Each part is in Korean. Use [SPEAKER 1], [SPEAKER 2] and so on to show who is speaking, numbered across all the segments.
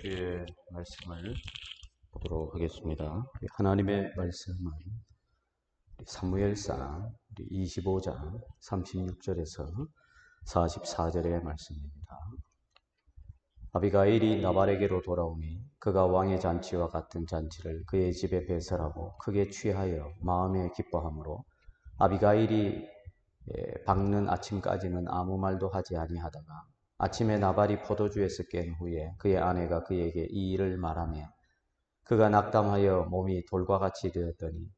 [SPEAKER 1] 주의 말씀을 보도록 하겠습니다. 하나님의 말씀은 사무엘상 25장 36절에서 44절의 말씀입니다. 아비가일이 나발에게로 돌아오니 그가 왕의 잔치와 같은 잔치를 그의 집에 배설하고 크게 취하여 마음에 기뻐하므로 아비가일이 밝는 아침까지는 아무 말도 하지 아니하다가 아침에 나발이 포도주에서 깬 후에 그의 아내가 그에게 이 일을 말하며 그가 낙담하여 몸이 돌과 같이 되었더니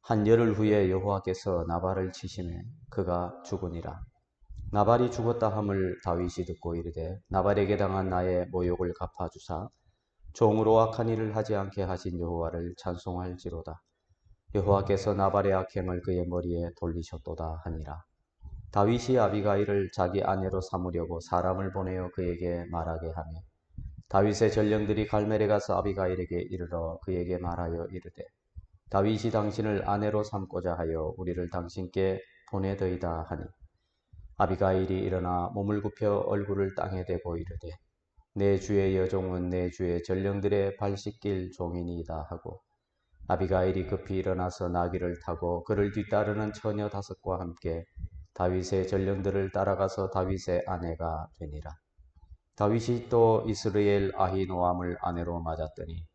[SPEAKER 1] 한 열흘 후에 여호와께서 나발을 치시매 그가 죽으니라. 나발이 죽었다 함을 다윗이 듣고 이르되 나발에게 당한 나의 모욕을 갚아주사 종으로 악한 일을 하지 않게 하신 여호와를 찬송할지로다. 여호와께서 나발의 악행을 그의 머리에 돌리셨도다 하니라. 다윗이 아비가일을 자기 아내로 삼으려고 사람을 보내어 그에게 말하게 하며 다윗의 전령들이 갈멜에 가서 아비가일에게 이르러 그에게 말하여 이르되 다윗이 당신을 아내로 삼고자 하여 우리를 당신께 보내더이다 하니 아비가일이 일어나 몸을 굽혀 얼굴을 땅에 대고 이르되 내 주의 여종은 내 주의 전령들의 발 씻길 종이니이다 하고 아비가일이 급히 일어나서 나귀를 타고 그를 뒤따르는 처녀 5과 함께 다윗의 전령들을 따라가서 다윗의 아내가 되니라. 다윗이 또 이스라엘 아히노암을 아내로 맞았더니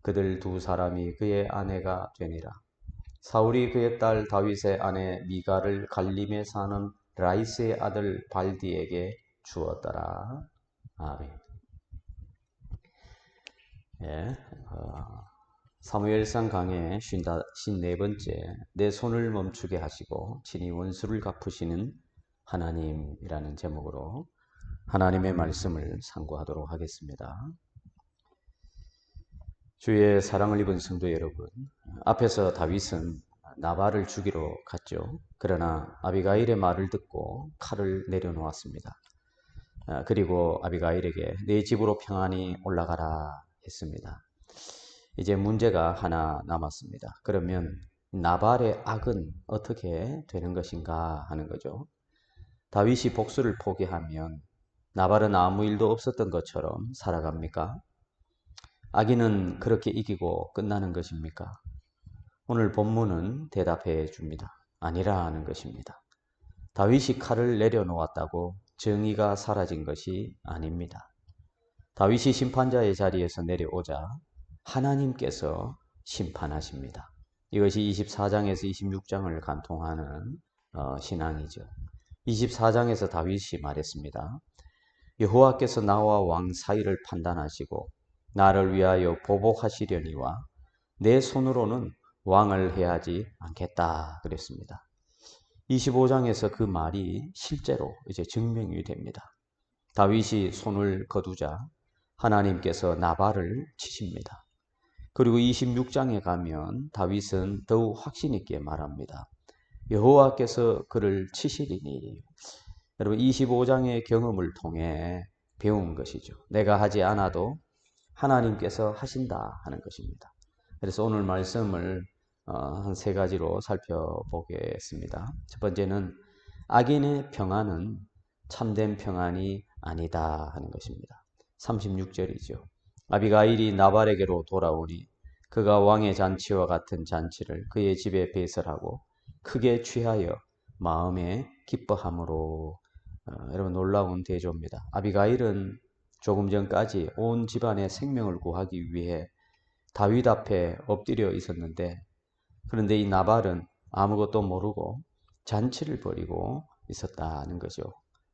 [SPEAKER 1] 그들 2사람이 그의 아내가 되니라. 사울이 그의 딸 다윗의 아내 미가를 갈림에 사는 라이스의 아들 발디에게 주었더라. 아멘. 사무엘상 강의 54번째 내 손을 멈추게 하시고 친히 원수를 갚으시는 하나님이라는 제목으로 하나님의 말씀을 상고하도록 하겠습니다. 주의 사랑을 입은 성도 여러분, 앞에서 다윗은 나발을 죽이러 갔죠. 그러나 아비가일의 말을 듣고 칼을 내려놓았습니다. 그리고 아비가일에게 내 집으로 평안히 올라가라 했습니다. 이제 문제가 하나 남았습니다. 그러면 나발의 악은 어떻게 되는 것인가 하는 거죠. 다윗이 복수를 포기하면 나발은 아무 일도 없었던 것처럼 살아갑니까? 악인은 그렇게 이기고 끝나는 것입니까? 오늘 본문은 대답해 줍니다. 아니라는 것입니다. 다윗이 칼을 내려놓았다고 정의가 사라진 것이 아닙니다. 다윗이 심판자의 자리에서 내려오자 하나님께서 심판하십니다. 이것이 24장에서 26장을 관통하는 신앙이죠. 24장에서 다윗이 말했습니다. 여호와께서 나와 왕 사이를 판단하시고 나를 위하여 보복하시려니와 내 손으로는 왕을 해하지 않겠다 그랬습니다. 25장에서 그 말이 실제로 이제 증명이 됩니다. 다윗이 손을 거두자 하나님께서 나발을 치십니다. 그리고 26장에 가면 다윗은 더욱 확신 있게 말합니다. 여호와께서 그를 치시리니. 여러분 25장의 경험을 통해 배운 것이죠. 내가 하지 않아도 하나님께서 하신다 하는 것입니다. 그래서 오늘 말씀을 한 3가지로 살펴보겠습니다. 첫 번째는 악인의 평안은 참된 평안이 아니다 하는 것입니다. 36절이죠. 아비가일이 나발에게로 돌아오니 그가 왕의 잔치와 같은 잔치를 그의 집에 배설하고 크게 취하여 마음에 기뻐함으로. 여러분 놀라운 대조입니다. 아비가일은 조금 전까지 온 집안의 생명을 구하기 위해 다윗 앞에 엎드려 있었는데 그런데 이 나발은 아무것도 모르고 잔치를 벌이고 있었다는 거죠.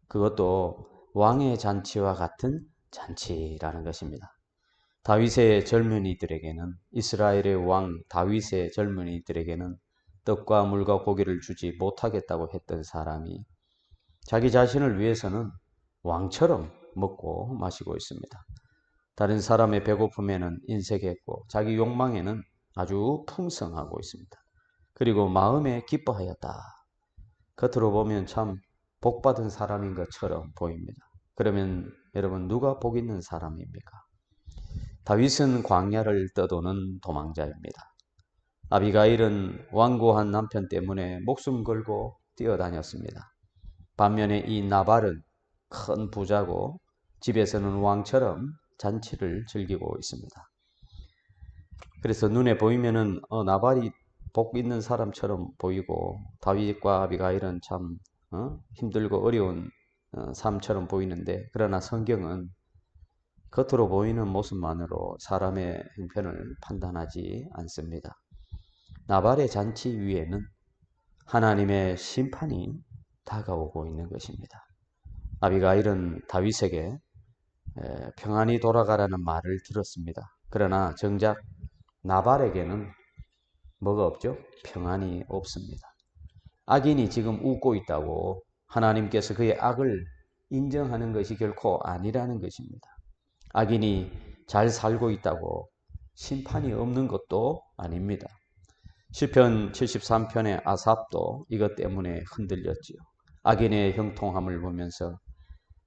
[SPEAKER 1] 그것도 왕의 잔치와 같은 잔치라는 것입니다. 다윗의 젊은이들에게는 이스라엘의 왕 다윗의 젊은이들에게는 떡과 물과 고기를 주지 못하겠다고 했던 사람이 자기 자신을 위해서는 왕처럼 먹고 마시고 있습니다. 다른 사람의 배고픔에는 인색했고 자기 욕망에는 아주 풍성하고 있습니다. 그리고 마음에 기뻐하였다. 겉으로 보면 참 복받은 사람인 것처럼 보입니다. 그러면 여러분 누가 복 있는 사람입니까? 다윗은 광야를 떠도는 도망자입니다. 아비가일은 완고한 남편 때문에 목숨 걸고 뛰어다녔습니다. 반면에 이 나발은 큰 부자고 집에서는 왕처럼 잔치를 즐기고 있습니다. 그래서 눈에 보이면은 나발이 복 있는 사람처럼 보이고 다윗과 아비가일은 참 힘들고 어려운 삶처럼 보이는데, 그러나 성경은 겉으로 보이는 모습만으로 사람의 형편을 판단하지 않습니다. 나발의 잔치 위에는 하나님의 심판이 다가오고 있는 것입니다. 아비가일은 다윗에게 평안히 돌아가라는 말을 들었습니다. 그러나 정작 나발에게는 뭐가 없죠? 평안이 없습니다. 악인이 지금 웃고 있다고 하나님께서 그의 악을 인정하는 것이 결코 아니라는 것입니다. 악인이 잘 살고 있다고 심판이 없는 것도 아닙니다. 시편 73편의 아삽도 이것 때문에 흔들렸지요. 악인의 형통함을 보면서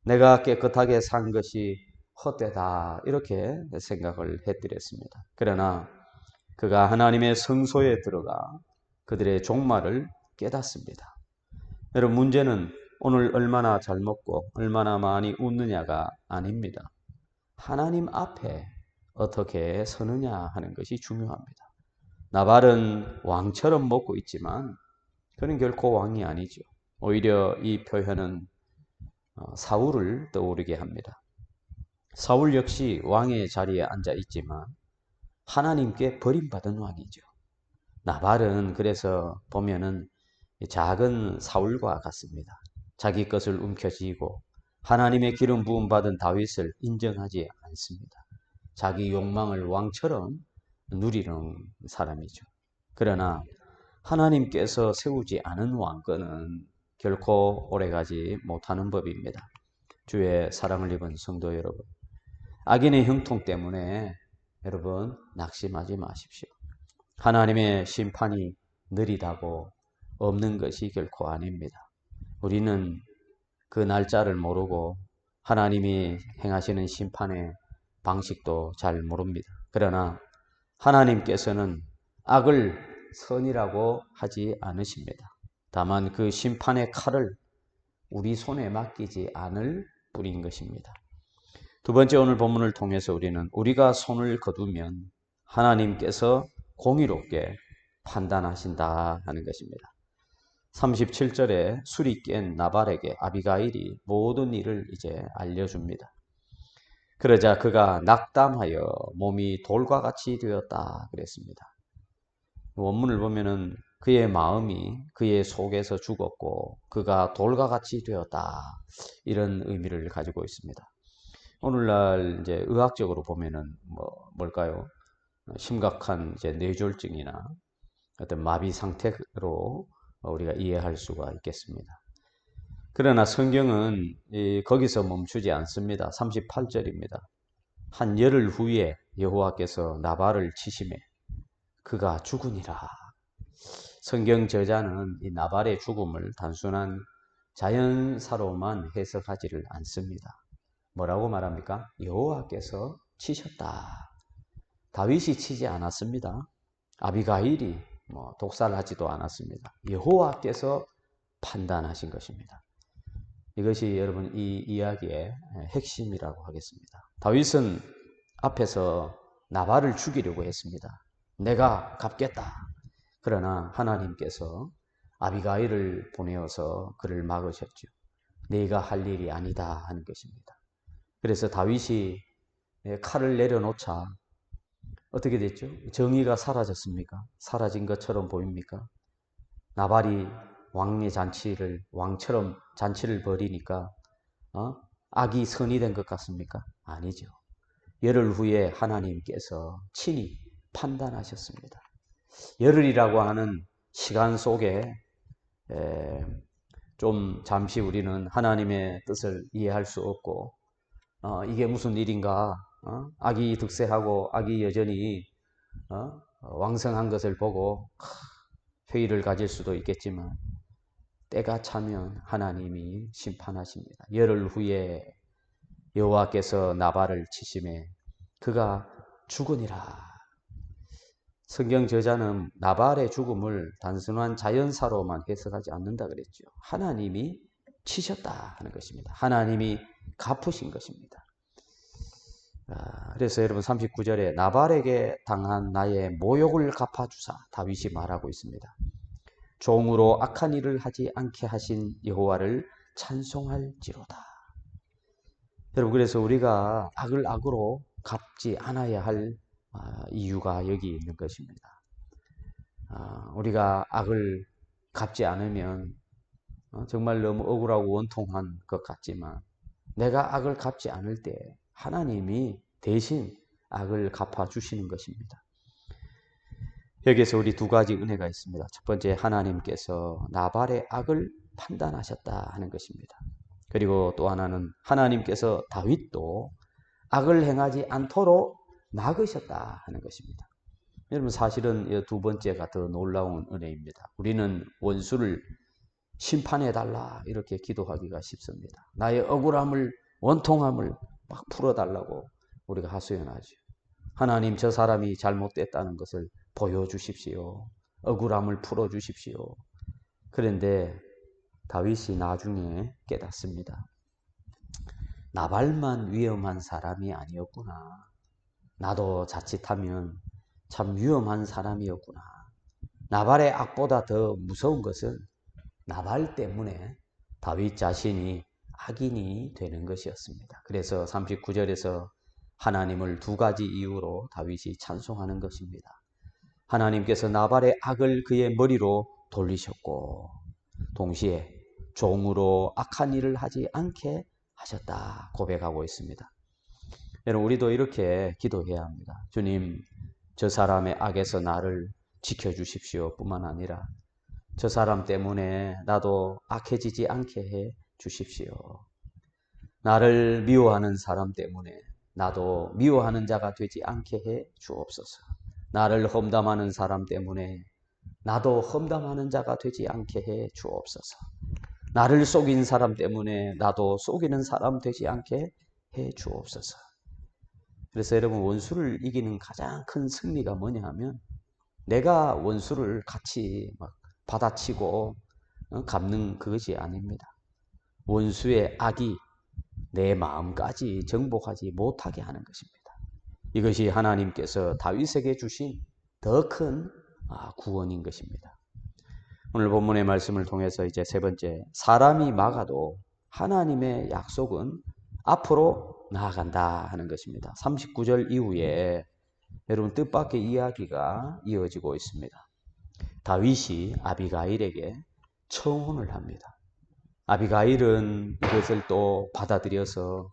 [SPEAKER 1] 내가 깨끗하게 산 것이 헛되다, 이렇게 생각을 해드렸습니다. 그러나 그가 하나님의 성소에 들어가 그들의 종말을 깨닫습니다. 여러분, 문제는 오늘 얼마나 잘 먹고 얼마나 많이 웃느냐가 아닙니다. 하나님 앞에 어떻게 서느냐 하는 것이 중요합니다. 나발은 왕처럼 먹고 있지만 그는 결코 왕이 아니죠. 오히려 이 표현은 사울을 떠오르게 합니다. 사울 역시 왕의 자리에 앉아 있지만 하나님께 버림받은 왕이죠. 나발은 그래서 보면은 작은 사울과 같습니다. 자기 것을 움켜쥐고 하나님의 기름 부음 받은 다윗을 인정하지 않습니다. 자기 욕망을 왕처럼 누리는 사람이죠. 그러나 하나님께서 세우지 않은 왕권은 결코 오래가지 못하는 법입니다. 주의 사랑을 입은 성도 여러분, 악인의 형통 때문에 여러분 낙심하지 마십시오. 하나님의 심판이 느리다고 없는 것이 결코 아닙니다. 우리는 그 날짜를 모르고 하나님이 행하시는 심판의 방식도 잘 모릅니다. 그러나 하나님께서는 악을 선이라고 하지 않으십니다. 다만 그 심판의 칼을 우리 손에 맡기지 않을 뿐인 것입니다. 두 번째, 오늘 본문을 통해서 우리는 우리가 손을 거두면 하나님께서 공의롭게 판단하신다 하는 것입니다. 37절에 술이 깬 나발에게 아비가일이 모든 일을 이제 알려줍니다. 그러자 그가 낙담하여 몸이 돌과 같이 되었다 그랬습니다. 원문을 보면은 그의 마음이 그의 속에서 죽었고 그가 돌과 같이 되었다, 이런 의미를 가지고 있습니다. 오늘날 이제 의학적으로 보면은 뭘까요? 심각한 이제 뇌졸중이나 어떤 마비 상태로 우리가 이해할 수가 있겠습니다. 그러나 성경은 거기서 멈추지 않습니다. 38절입니다. 한 열흘 후에 여호와께서 나발을 치심에 그가 죽으니라. 성경 저자는 이 나발의 죽음을 단순한 자연사로만 해석하지를 않습니다. 뭐라고 말합니까? 여호와께서 치셨다. 다윗이 치지 않았습니다. 아비가일이 독살하지도 않았습니다. 여호와께서 판단하신 것입니다. 이것이 여러분 이 이야기의 핵심이라고 하겠습니다. 다윗은 앞에서 나발을 죽이려고 했습니다. 내가 갚겠다. 그러나 하나님께서 아비가일을 보내어서 그를 막으셨죠. 네가 할 일이 아니다 하는 것입니다. 그래서 다윗이 칼을 내려놓자 어떻게 됐죠? 정의가 사라졌습니까? 사라진 것처럼 보입니까? 나발이 왕의 잔치를 왕처럼 잔치를 벌이니까 악이 선이 된 것 같습니까? 아니죠. 열흘 후에 하나님께서 친히 판단하셨습니다. 열흘이라고 하는 시간 속에 좀 잠시 우리는 하나님의 뜻을 이해할 수 없고 이게 무슨 일인가? 악이 득세하고 악이 여전히 왕성한 것을 보고 회의를 가질 수도 있겠지만 때가 차면 하나님이 심판하십니다. 열흘 후에 여호와께서 나발을 치심에 그가 죽으니라. 성경 저자는 나발의 죽음을 단순한 자연사로만 해석하지 않는다 그랬죠. 하나님이 치셨다 하는 것입니다. 하나님이 갚으신 것입니다. 그래서 여러분 39절에 나발에게 당한 나의 모욕을 갚아주사 다윗이 말하고 있습니다. 종으로 악한 일을 하지 않게 하신 여호와를 찬송할지로다. 여러분 그래서 우리가 악을 악으로 갚지 않아야 할 이유가 여기 있는 것입니다. 우리가 악을 갚지 않으면 정말 너무 억울하고 원통한 것 같지만 내가 악을 갚지 않을 때 하나님이 대신 악을 갚아주시는 것입니다. 여기에서 우리 두 가지 은혜가 있습니다. 첫 번째, 하나님께서 나발의 악을 판단하셨다 하는 것입니다. 그리고 또 하나는 하나님께서 다윗도 악을 행하지 않도록 막으셨다 하는 것입니다. 여러분 사실은 이 두 번째가 더 놀라운 은혜입니다. 우리는 원수를 심판해달라 이렇게 기도하기가 쉽습니다. 나의 억울함을 원통함을 막 풀어달라고 우리가 하소연하죠. 하나님 저 사람이 잘못됐다는 것을 보여주십시오. 억울함을 풀어주십시오. 그런데 다윗이 나중에 깨닫습니다. 나발만 위험한 사람이 아니었구나. 나도 자칫하면 참 위험한 사람이었구나. 나발의 악보다 더 무서운 것은 나발 때문에 다윗 자신이 악인이 되는 것이었습니다. 그래서 39절에서 하나님을 두 가지 이유로 다윗이 찬송하는 것입니다. 하나님께서 나발의 악을 그의 머리로 돌리셨고 동시에 종으로 악한 일을 하지 않게 하셨다 고백하고 있습니다. 여러분 우리도 이렇게 기도해야 합니다. 주님, 저 사람의 악에서 나를 지켜주십시오 뿐만 아니라 저 사람 때문에 나도 악해지지 않게 해 주십시오. 나를 미워하는 사람 때문에 나도 미워하는 자가 되지 않게 해 주옵소서. 나를 험담하는 사람 때문에 나도 험담하는 자가 되지 않게 해 주옵소서. 나를 속인 사람 때문에 나도 속이는 사람 되지 않게 해 주옵소서. 그래서 여러분 원수를 이기는 가장 큰 승리가 뭐냐 하면 내가 원수를 같이 막 받아치고 갚는 그것이 아닙니다. 원수의 악이 내 마음까지 정복하지 못하게 하는 것입니다. 이것이 하나님께서 다윗에게 주신 더 큰 구원인 것입니다. 오늘 본문의 말씀을 통해서 이제 세 번째, 사람이 막아도 하나님의 약속은 앞으로 나아간다 하는 것입니다. 39절 이후에 여러분 뜻밖의 이야기가 이어지고 있습니다. 다윗이 아비가일에게 청혼을 합니다. 아비가일은 이것을 또 받아들여서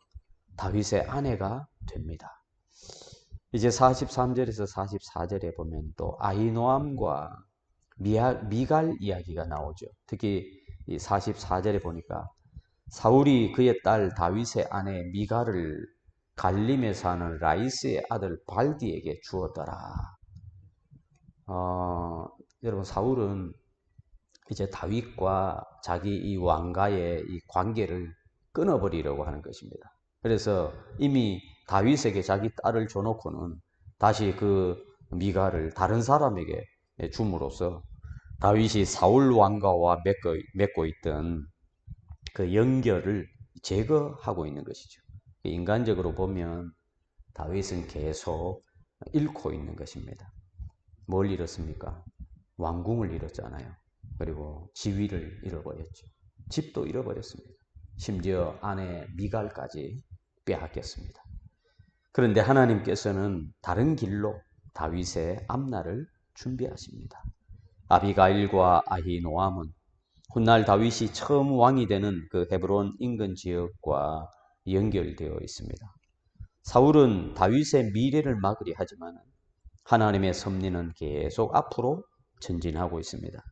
[SPEAKER 1] 다윗의 아내가 됩니다. 이제 43절에서 44절에 보면 또 아히노암과 미갈 이야기가 나오죠. 특히 이 44절에 보니까 사울이 그의 딸 다윗의 아내 미갈을 갈림에 사는 라이스의 아들 발디에게 주었더라. 여러분 사울은 이제 다윗과 자기 이 왕가의 이 관계를 끊어버리려고 하는 것입니다. 그래서 이미 다윗에게 자기 딸을 줘놓고는 다시 그 미갈을 다른 사람에게 줌으로써 다윗이 사울 왕가와 맺고 있던 그 연결을 제거하고 있는 것이죠. 인간적으로 보면 다윗은 계속 잃고 있는 것입니다. 뭘 잃었습니까? 왕궁을 잃었잖아요. 그리고 지위를 잃어버렸죠. 집도 잃어버렸습니다. 심지어 아내 미갈까지 빼앗겼습니다. 그런데 하나님께서는 다른 길로 다윗의 앞날을 준비하십니다. 아비가일과 아히노암은 훗날 다윗이 처음 왕이 되는 그 헤브론 인근 지역과 연결되어 있습니다. 사울은 다윗의 미래를 막으려 하지만 하나님의 섭리는 계속 앞으로 전진하고 있습니다.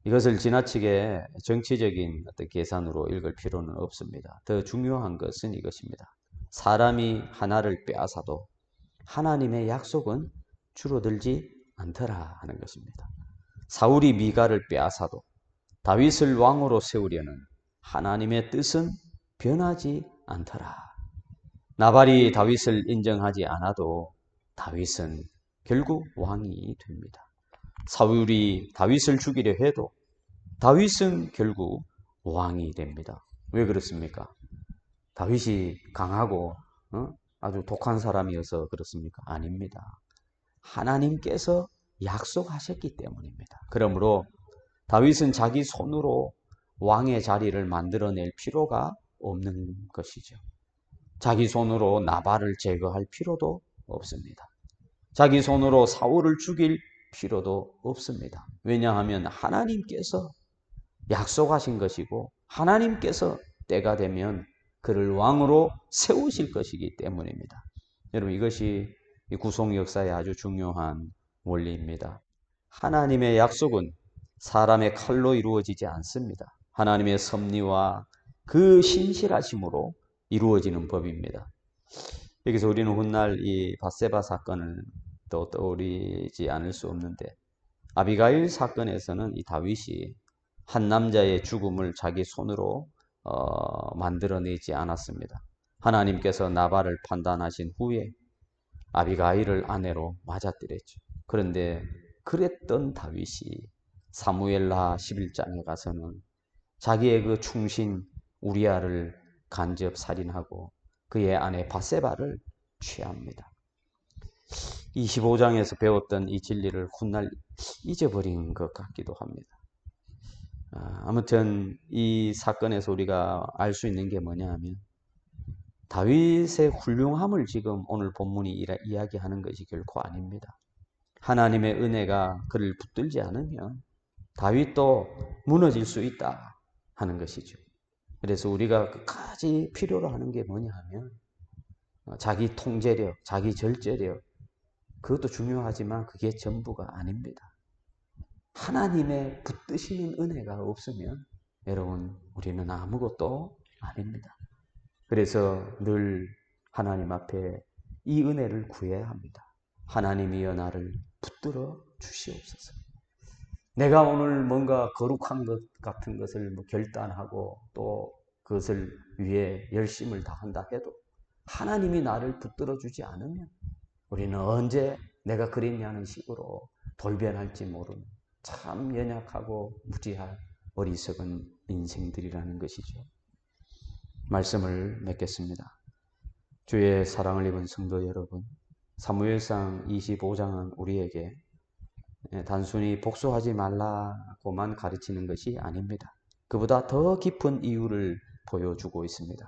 [SPEAKER 1] 이것을 지나치게 정치적인 어떤 계산으로 읽을 필요는 없습니다. 더 중요한 것은 이것입니다. 사람이 하나를 빼앗아도 하나님의 약속은 줄어들지 않더라 하는 것입니다. 사울이 미갈을 빼앗아도 다윗을 왕으로 세우려는 하나님의 뜻은 변하지 않더라. 나발이 다윗을 인정하지 않아도 다윗은 결국 왕이 됩니다. 사울이 다윗을 죽이려 해도 다윗은 결국 왕이 됩니다. 왜 그렇습니까? 다윗이 강하고 아주 독한 사람이어서 그렇습니까? 아닙니다. 하나님께서 약속하셨기 때문입니다. 그러므로 다윗은 자기 손으로 왕의 자리를 만들어낼 필요가 없는 것이죠. 자기 손으로 나발을 제거할 필요도 없습니다. 자기 손으로 사울을 죽일 필요도 없습니다. 왜냐하면 하나님께서 약속하신 것이고 하나님께서 때가 되면 그를 왕으로 세우실 것이기 때문입니다. 여러분, 이것이 구속 역사의 아주 중요한 원리입니다. 하나님의 약속은 사람의 칼로 이루어지지 않습니다. 하나님의 섭리와 그 신실하심으로 이루어지는 법입니다. 여기서 우리는 훗날 이 밧세바 사건을 또 떠올리지 않을 수 없는데, 아비가일 사건에서는 이 다윗이 한 남자의 죽음을 자기 손으로 만들어내지 않았습니다. 하나님께서 나발을 판단하신 후에 아비가일을 아내로 맞아들였죠. 그런데 그랬던 다윗이 사무엘하 11장에 가서는 자기의 그 충신 우리아를 간접 살인하고 그의 아내 밧세바를 취합니다. 25장에서 배웠던 이 진리를 훗날 잊어버린 것 같기도 합니다. 아무튼 이 사건에서 우리가 알 수 있는 게 뭐냐 하면 다윗의 훌륭함을 지금 오늘 본문이 이야기하는 것이 결코 아닙니다. 하나님의 은혜가 그를 붙들지 않으면 다윗도 무너질 수 있다 하는 것이죠. 그래서 우리가 끝까지 필요로 하는 게 뭐냐 하면 자기 통제력, 자기 절제력, 그것도 중요하지만 그게 전부가 아닙니다. 하나님의 붙드시는 은혜가 없으면 여러분, 우리는 아무것도 아닙니다. 그래서 늘 하나님 앞에 이 은혜를 구해야 합니다. 하나님이여 나를 붙들어 주시옵소서. 내가 오늘 뭔가 거룩한 것 같은 것을 결단하고 또 그것을 위해 열심을 다한다 해도 하나님이 나를 붙들어 주지 않으면 우리는 언제 내가 그랬냐는 식으로 돌변할지 모르는 참 연약하고 무지한 어리석은 인생들이라는 것이죠. 말씀을 맺겠습니다. 주의 사랑을 입은 성도 여러분, 사무엘상 25장은 우리에게 단순히 복수하지 말라고만 가르치는 것이 아닙니다. 그보다 더 깊은 이유를 보여주고 있습니다.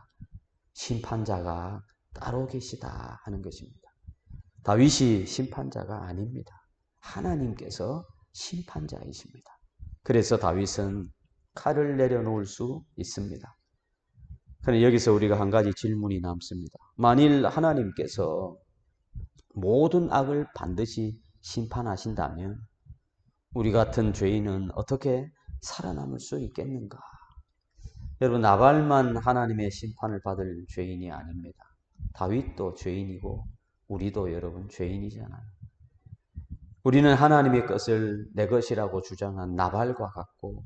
[SPEAKER 1] 심판자가 따로 계시다 하는 것입니다. 다윗이 심판자가 아닙니다. 하나님께서 심판자이십니다. 그래서 다윗은 칼을 내려놓을 수 있습니다. 그런데 여기서 우리가 한 가지 질문이 남습니다. 만일 하나님께서 모든 악을 반드시 심판하신다면 우리 같은 죄인은 어떻게 살아남을 수 있겠는가? 여러분, 나발만 하나님의 심판을 받을 죄인이 아닙니다. 다윗도 죄인이고 우리도 여러분 죄인이잖아요. 우리는 하나님의 것을 내 것이라고 주장한 나발과 같고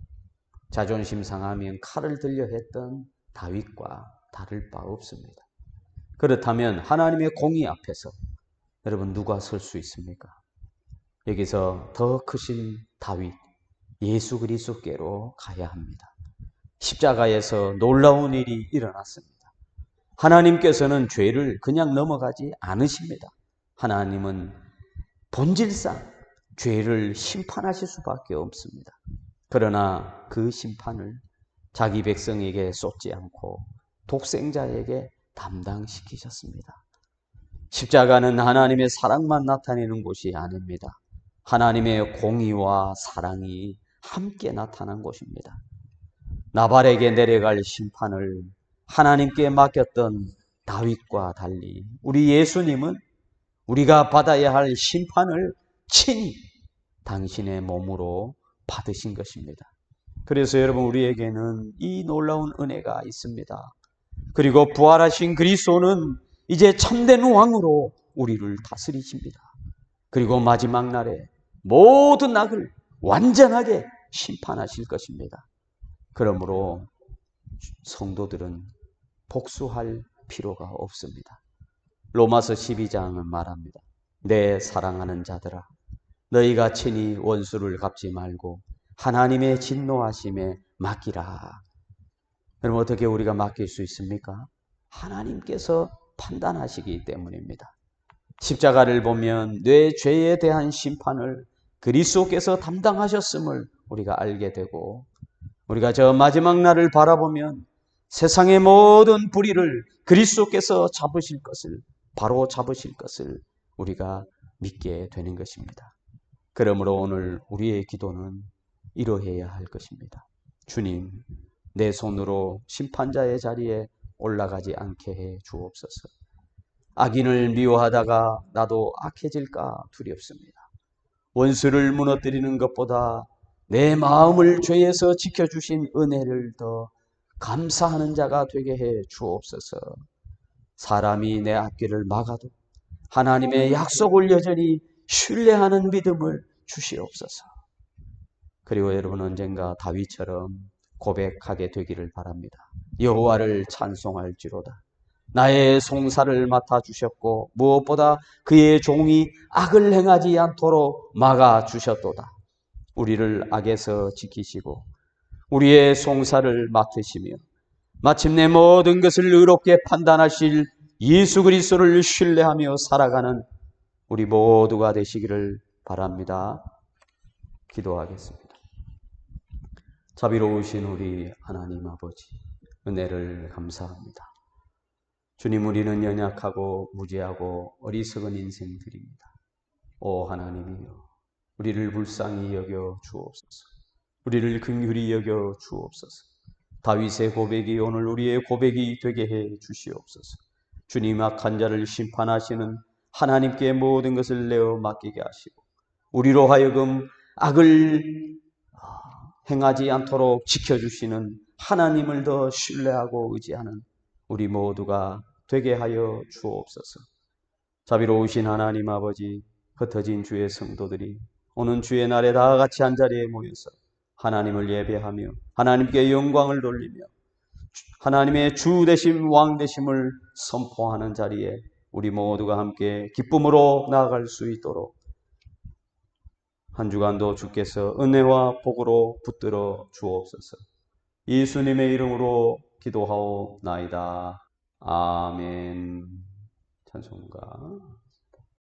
[SPEAKER 1] 자존심 상하면 칼을 들려 했던 다윗과 다를 바 없습니다. 그렇다면 하나님의 공의 앞에서 여러분 누가 설 수 있습니까? 여기서 더 크신 다윗, 예수 그리스도께로 가야 합니다. 십자가에서 놀라운 일이 일어났습니다. 하나님께서는 죄를 그냥 넘어가지 않으십니다. 하나님은 본질상 죄를 심판하실 수밖에 없습니다. 그러나 그 심판을 자기 백성에게 쏟지 않고 독생자에게 담당시키셨습니다. 십자가는 하나님의 사랑만 나타내는 곳이 아닙니다. 하나님의 공의와 사랑이 함께 나타난 곳입니다. 나발에게 내려갈 심판을 하나님께 맡겼던 다윗과 달리 우리 예수님은 우리가 받아야 할 심판을 친히 당신의 몸으로 받으신 것입니다. 그래서 여러분, 우리에게는 이 놀라운 은혜가 있습니다. 그리고 부활하신 그리스도는 이제 참된 왕으로 우리를 다스리십니다. 그리고 마지막 날에 모든 악을 완전하게 심판하실 것입니다. 그러므로 성도들은 복수할 필요가 없습니다. 로마서 12장은 말합니다. 내 사랑하는 자들아, 너희가 친히 원수를 갚지 말고 하나님의 진노하심에 맡기라. 여러분, 어떻게 우리가 맡길 수 있습니까? 하나님께서 판단하시기 때문입니다. 십자가를 보면 내 죄에 대한 심판을 그리스도께서 담당하셨음을 우리가 알게 되고, 우리가 저 마지막 날을 바라보면 세상의 모든 불의를 그리스도께서 잡으실 것을, 바로 잡으실 것을 우리가 믿게 되는 것입니다. 그러므로 오늘 우리의 기도는 이러해야 할 것입니다. 주님, 내 손으로 심판자의 자리에 올라가지 않게 해 주옵소서. 악인을 미워하다가 나도 악해질까 두렵습니다. 원수를 무너뜨리는 것보다 내 마음을 죄에서 지켜주신 은혜를 더 감사하는 자가 되게 해 주옵소서. 사람이 내 앞길을 막아도 하나님의 약속을 여전히 신뢰하는 믿음을 주시옵소서. 그리고 여러분, 언젠가 다윗처럼 고백하게 되기를 바랍니다. 여호와를 찬송할지로다. 나의 송사를 맡아주셨고 무엇보다 그의 종이 악을 행하지 않도록 막아주셨도다. 우리를 악에서 지키시고 우리의 송사를 맡으시며 마침내 모든 것을 의롭게 판단하실 예수 그리스도를 신뢰하며 살아가는 우리 모두가 되시기를 바랍니다. 기도하겠습니다. 자비로우신 우리 하나님 아버지, 은혜를 감사합니다. 주님, 우리는 연약하고 무지하고 어리석은 인생들입니다. 오 하나님이여, 우리를 불쌍히 여겨 주옵소서. 우리를 긍휼히 여겨 주옵소서. 다윗의 고백이 오늘 우리의 고백이 되게 해 주시옵소서. 주님, 악한 자를 심판하시는 하나님께 모든 것을 내어 맡기게 하시고 우리로 하여금 악을 행하지 않도록 지켜주시는 하나님을 더 신뢰하고 의지하는 우리 모두가 되게 하여 주옵소서. 자비로우신 하나님 아버지, 흩어진 주의 성도들이 오는 주의 날에 다 같이 한자리에 모여서 하나님을 예배하며 하나님께 영광을 돌리며 하나님의 주 되심 왕 되심을 선포하는 자리에 우리 모두가 함께 기쁨으로 나아갈 수 있도록 한 주간도 주께서 은혜와 복으로 붙들어 주옵소서. 예수님의 이름으로 기도하오나이다. 아멘. 찬송가